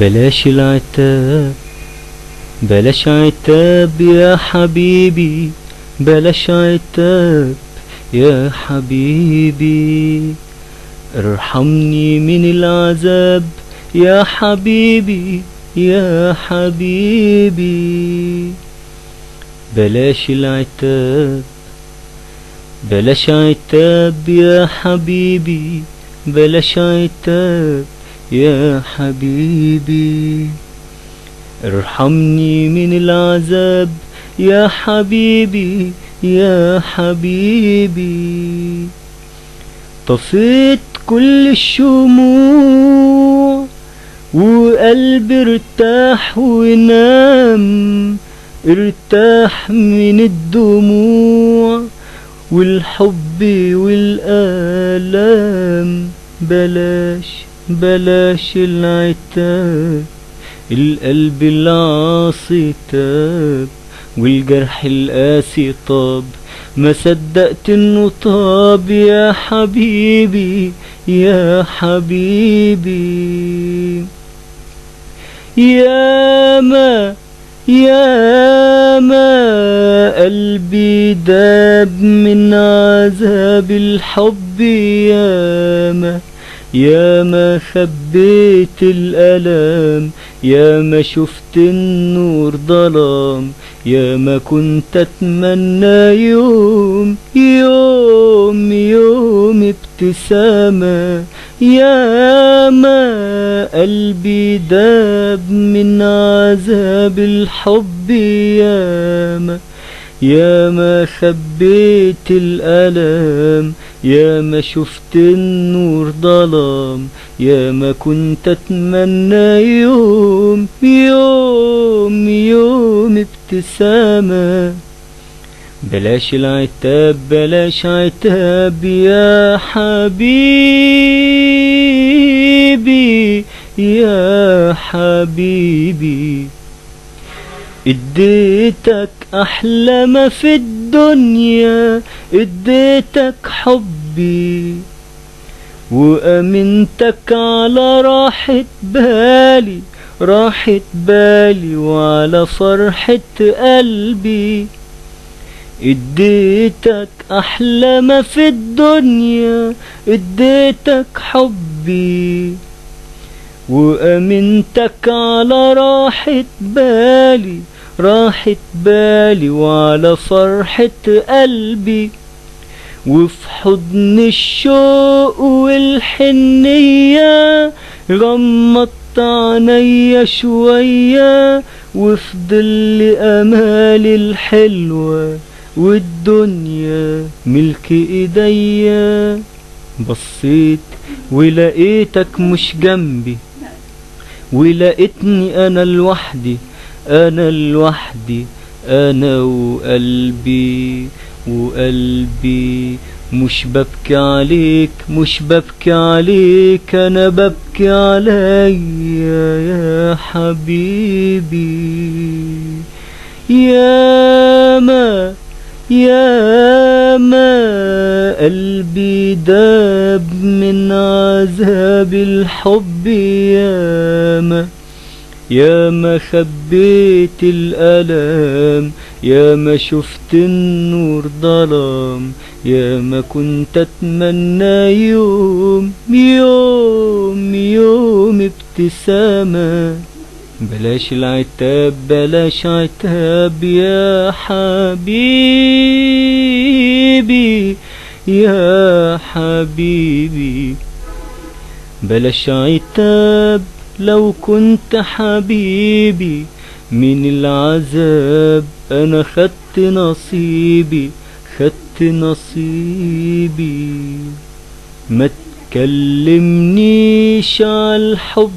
بلاش العتاب، بلاش عتاب يا حبيبي، بلاش عتاب يا حبيبي، ارحمني من العذاب يا حبيبي يا حبيبي. بلاش العتاب، بلاش عتاب يا حبيبي، بلاش عتاب يا حبيبي، ارحمني من العذاب يا حبيبي يا حبيبي. طفيت كل الشموع وقلبي ارتاح ونام، ارتاح من الدموع والحب والآلام. بلاش بلاش العتاب، القلب العاصي تاب والجرح القاسي طاب، ما صدقت انه طاب يا حبيبي يا حبيبي. ياما ياما قلبي داب من عذاب الحب، ياما ياما خبيت الألام، ياما شفت النور ظلام، ياما كنت أتمنى يوم يوم يوم ابتسامة. ياما قلبي داب من عذاب الحب، ياما ياما خبيت الألام، ياما شفت النور ظلام، ياما كنت أتمنى يوم يوم يوم ابتسامة. بلاش العتاب، بلاش عتاب يا حبيبي يا حبيبي. اديتك احلى ما في الدنيا، اديتك حبي وامنتك على راحة بالي، راحة بالي وعلى فرحة قلبي. اديتك احلى ما في الدنيا، اديتك حبي وامنتك على راحة بالي، راحة بالي وعلى فرحة قلبي. وفي حضن الشوق والحنية غمضت عينيا شوية، وفي ظل امالي الحلوة والدنيا ملك ايديا. بصيت ولقيتك مش جنبي، ولقيتني انا لوحدي، انا لوحدي، انا وقلبي وقلبي. مش ببكي عليك، مش ببكي عليك، انا ببكي عليا يا حبيبي. ياما ياما قلبي داب من عذاب الحب، ياما ياما خبيت الألام، ياما شفت النور ظلام، ياما كنت أتمنى يوم يوم يوم ابتسامة. بلاش العتاب، بلاش عتاب يا حبيبي يا حبيبي. بلاش عتاب لو كنت حبيبي، من العذاب انا خدت نصيبي، خدت نصيبي. ما تكلمنيش عالحب،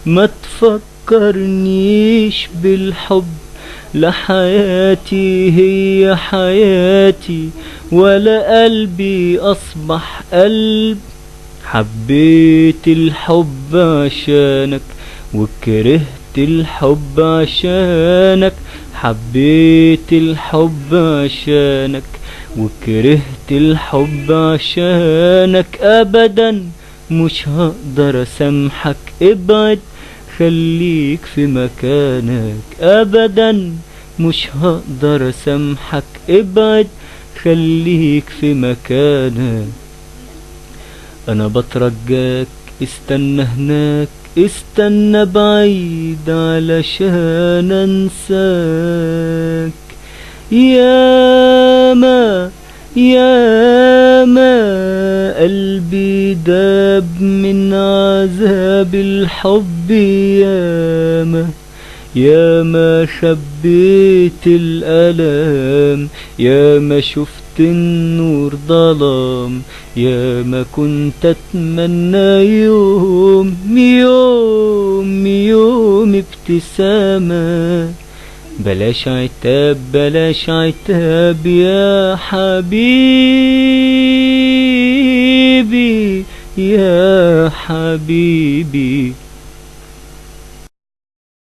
ما تفكرنيش بالحب، لا حياتي هي حياتي ولا قلبي أصبح قلب. حبيت الحب عشانك وكرهت الحب عشانك، حبيت الحب عشانك وكرهت الحب عشانك. أبدا مش هقدر أسامحك، ابعد خليك في مكانك أبدا، مش هقدر اسامحك، ابعد خليك في مكانك. انا بترجاك استنى هناك، استنى بعيد علشان انساك. ياما ياما قلبي داب من عذاب الحب، ياما ياما خبيت الألام، ياما شفت النور ظلام، ياما كنت أتمنى يوم يوم يوم ابتسامة. بلاش عتاب بلاش عتاب يا حبيبي يا حبيبي.